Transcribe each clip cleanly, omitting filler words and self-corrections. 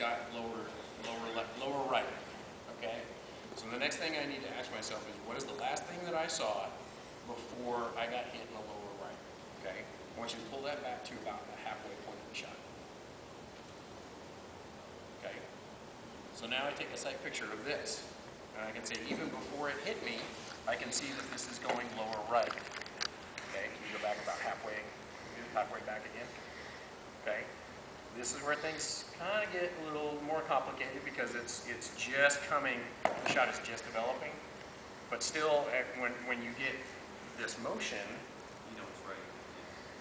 got lower left, lower right. Okay? So the next thing I need to ask myself is, what is the last thing that I saw before I got hit in the lower right? Okay? I want you to pull that back to about the halfway point of the shot. Okay? So now I take a sight picture of this, and I can say even before it hit me, I can see that this is going lower right. Okay? Can you go back about halfway back again? Okay? This is where things kind of get a little more complicated because it's just coming, the shot is just developing, but still, when you get this motion, you know it's right.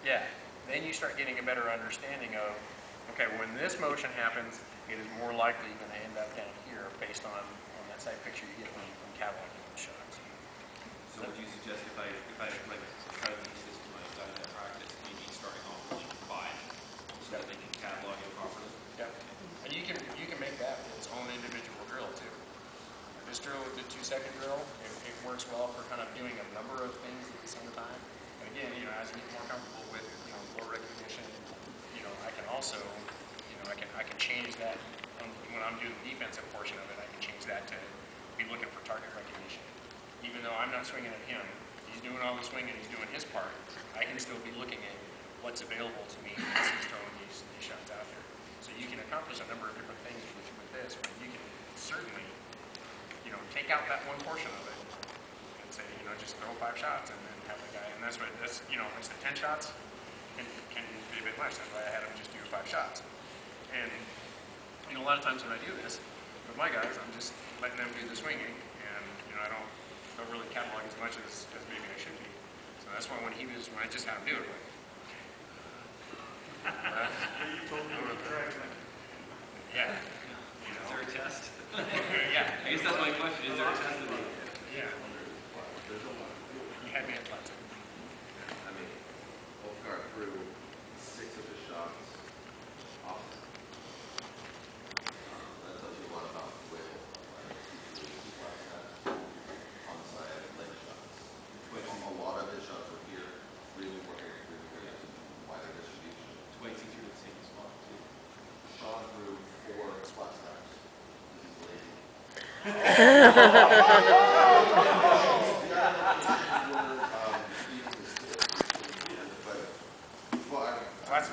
Yeah, then you start getting a better understanding of, okay, when this motion happens, it is more likely going to end up down here based on that sight picture you get from cataloging the shots. So would you suggest if I like try to teach this to my guys in practice, maybe starting off with like 5, so that they can catalog it properly? Yeah, and you can make that its own individual drill too. This drill, the 2-second drill, it works well for kind of doing a number of things at the same time. And again, as you get more comfortable with flow recognition, I can also, I can change that when I'm doing the defensive portion of it. I can change that to be looking for target recognition. Even though I'm not swinging at him, he's doing all the swinging, he's doing his part. I can still be looking at what's available to me as he's throwing these shots out there. So you can accomplish a number of different things with this, but you can certainly, take out that one portion of it and say, just throw 5 shots and then have the guy, and that's the 10 shots can be a bit less. That's why I had him just do 5 shots. And, a lot of times when I do this with my guys, I'm just letting them do the swinging, and, I don't really catalog as much as maybe I should be. So that's why when I just had him do it, like, you told me to try. yeah. Is there a test? Yeah. I guess that's my question. Is there a test of it? Yeah. You had me at flat. I mean, Ulfgar threw 6 of his shots off. That tells you a lot about the way on the side leg shots. A lot of his shots were here, really working, really wider distribution. Twice he threw the same spot too. Sean threw 4 splat snaps. He's lazy.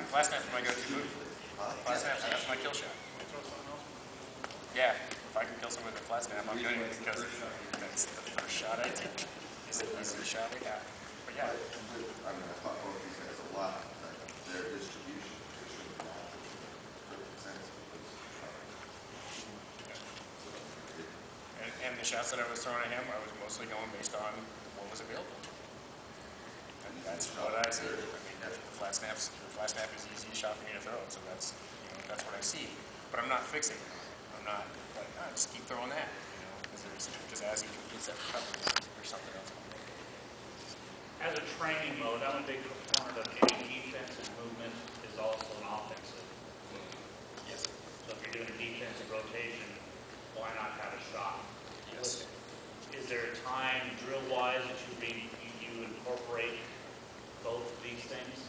Flat snap's my go-to move. Flat snaps, that's my kill shot. Yeah, if I can kill someone with a flat snap, I'm doing it because that's the first shot I take. It's the easiest shot I got. But yeah. I thought both these guys a lot. Their distribution should not perfect sense And the shots that I was throwing at him, I was mostly going based on what was available. And that's what I see. The flat snap is the easiest shot for me to throw, so that's what I see. But I'm not fixing it. I'm not like, just keep throwing that, because as he gets that recovery, there's something else. As a training mode, I'm a big proponent of any defensive movement is also an offensive movement. Yes. So if you're doing a defensive rotation, why not have a shot? Yes. Is there a time, drill-wise, that you incorporate both of these things?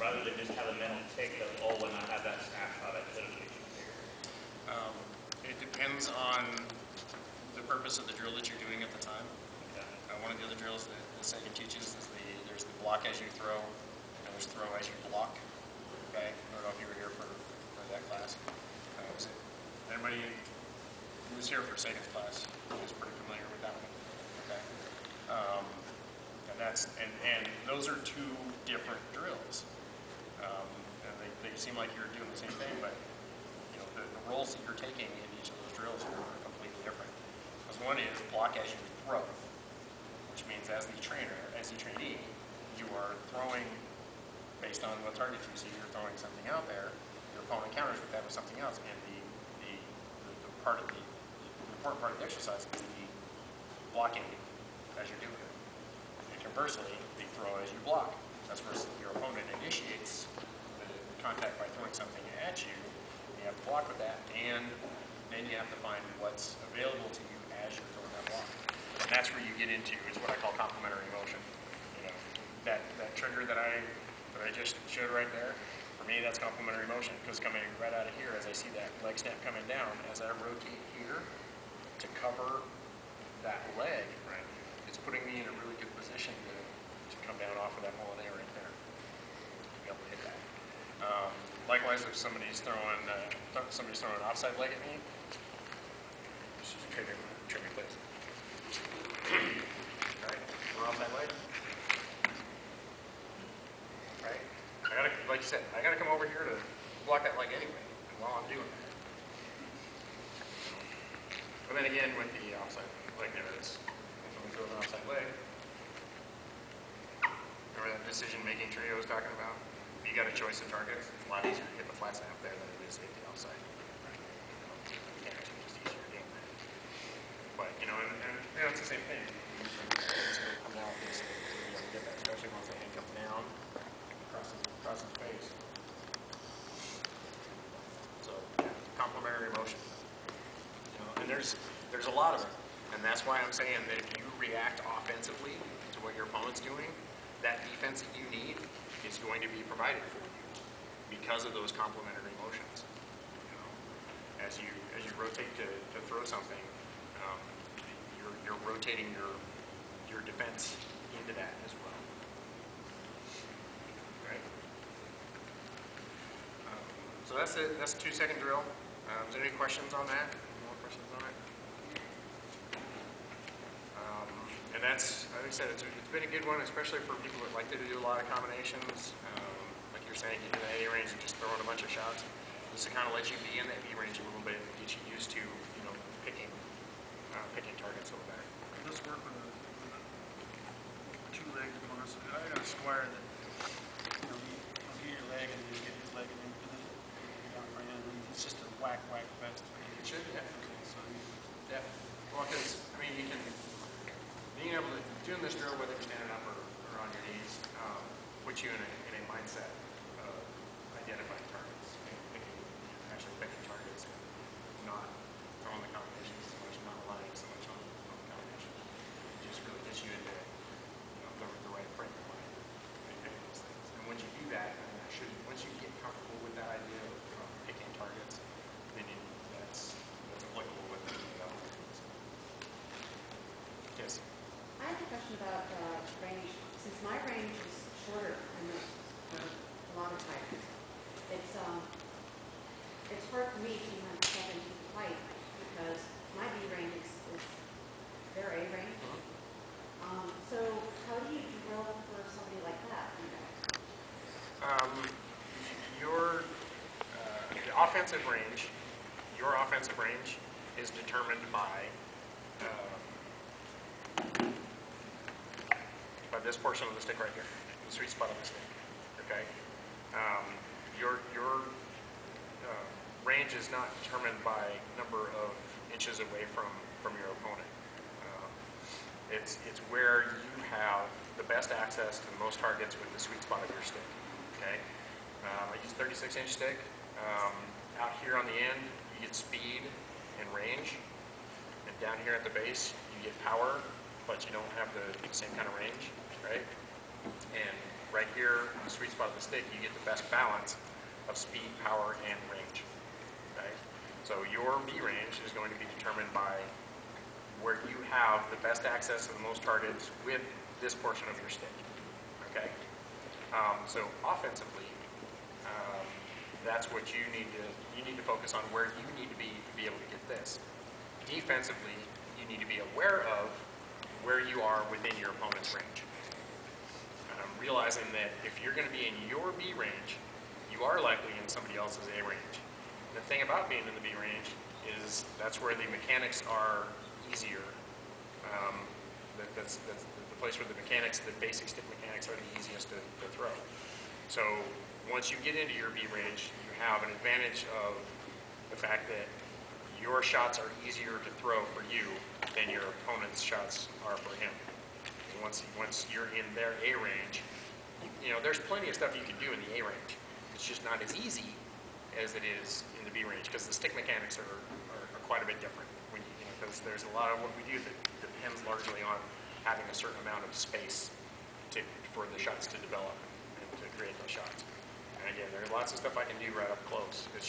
Rather than just have a mental take of, when I had that snapshot, I could have made you here. It depends on the purpose of the drill that you're doing at the time. Okay. One of the other drills that the second teaches is there's the block as you throw, and there's throw as you block. Okay? I don't know if you were here for that class. Everybody who was here for Sagan's class is pretty familiar with that one. Okay? And those are 2 different drills. And they seem like you're doing the same thing, but the roles that you're taking in each of those drills are completely different. Because one is block as you throw, which means as the trainee, you are throwing based on what target you see. You're throwing something out there. Your opponent counters with that with something else, and the important part of the exercise is the blocking as you're doing it. And conversely, the throw as you block. That's where your opponent initiates the contact by throwing something at you. You have to block with that, and then you have to find what's available to you as you're throwing that block. And that's where you get into is what I call complementary motion. That trigger that I just showed right there. For me, that's complementary motion, because coming right out of here, as I see that leg snap coming down, as I rotate here to cover that leg, Right. it's putting me in a really good position to come down off of that Molyneux right there, to be able to hit that. Likewise, if somebody's throwing an offside leg at me, just trigger place. Right, we're offside leg. Right, I gotta, like you said, I gotta come over here to block that leg anyway. And while I'm doing that, but then again, with the offside leg there, it's when we throw an offside leg. Remember that decision-making trio I was talking about? If you got a choice of targets, it's a lot easier to hit the flat snap there than it is to hit the offside. You can't actually just easier game that. But, you know, it's the same thing. It's going to come down this, you know, get that, especially once the hand comes down, crosses the face. So, yeah, complementary motion. You know, and there's a lot of it. And that's why I'm saying that if you react offensively to what your opponent's doing, that defense that you need is going to be provided for you because of those complementary motions. You know, as you rotate to throw something, you're rotating your defense into that as well. Right. So that's it. That's a 2-second drill. Is there any questions on that? Any more questions on it? And that's, like I said, it's been a good one, especially for people that like to do a lot of combinations. Like you're saying, get to the A range and just throwing a bunch of shots. This will kind of let you be in that B range a little bit and get you used to, you know, picking targets a little better. Let's work with a two-legged bonus. I got a squire that, you know, he'll get your leg and then get his leg and then get out front end. And it's just a whack fest. It should, yeah. Okay, so Yeah. Well, because, I mean, being able to, doing this drill, whether you're standing up or on your knees, puts you in a mindset of identifying targets, picking targets, and not throwing the combinations so much, not relying so much on the combination. It just really gets you into, you know, the right frame of mind and picking those things. And once you do that, once you get comfortable with that idea of picking targets, then that's applicable with the other things. Yes. I have a question about range. Since my range is shorter than a lot of fighters, it's hard for me to even step into the fight because my B range is their A range. So how do you drill for somebody like that? Your offensive range is determined by this portion of the stick right here, the sweet spot of the stick. Okay, your range is not determined by number of inches away from your opponent. It's where you have the best access to the most targets with the sweet spot of your stick. Okay, I use 36-inch stick. Out here on the end, you get speed and range, and down here at the base, you get power, but you don't have the same kind of range, right? And right here, on the sweet spot of the stick, you get the best balance of speed, power, and range. Okay, so your B range is going to be determined by where you have the best access to the most targets with this portion of your stick. Okay, so offensively, that's what you need to focus on, where you need to be able to get this. Defensively, you need to be aware of where you are within your opponent's range. Realizing that if you're going to be in your B range, you are likely in somebody else's A range. The thing about being in the B range is that's where the mechanics are easier. That's the place where the basic stick mechanics are the easiest to throw. So once you get into your B range, you have an advantage of the fact that your shots are easier to throw for you than your opponent's shots are for him. And once you're in their A range, you know, there's plenty of stuff you can do in the A range. It's just not as easy as it is in the B range because the stick mechanics are quite a bit different. Because there's a lot of what we do that depends largely on having a certain amount of space for the shots to develop and to create those shots. And again, there's lots of stuff I can do right up close. It's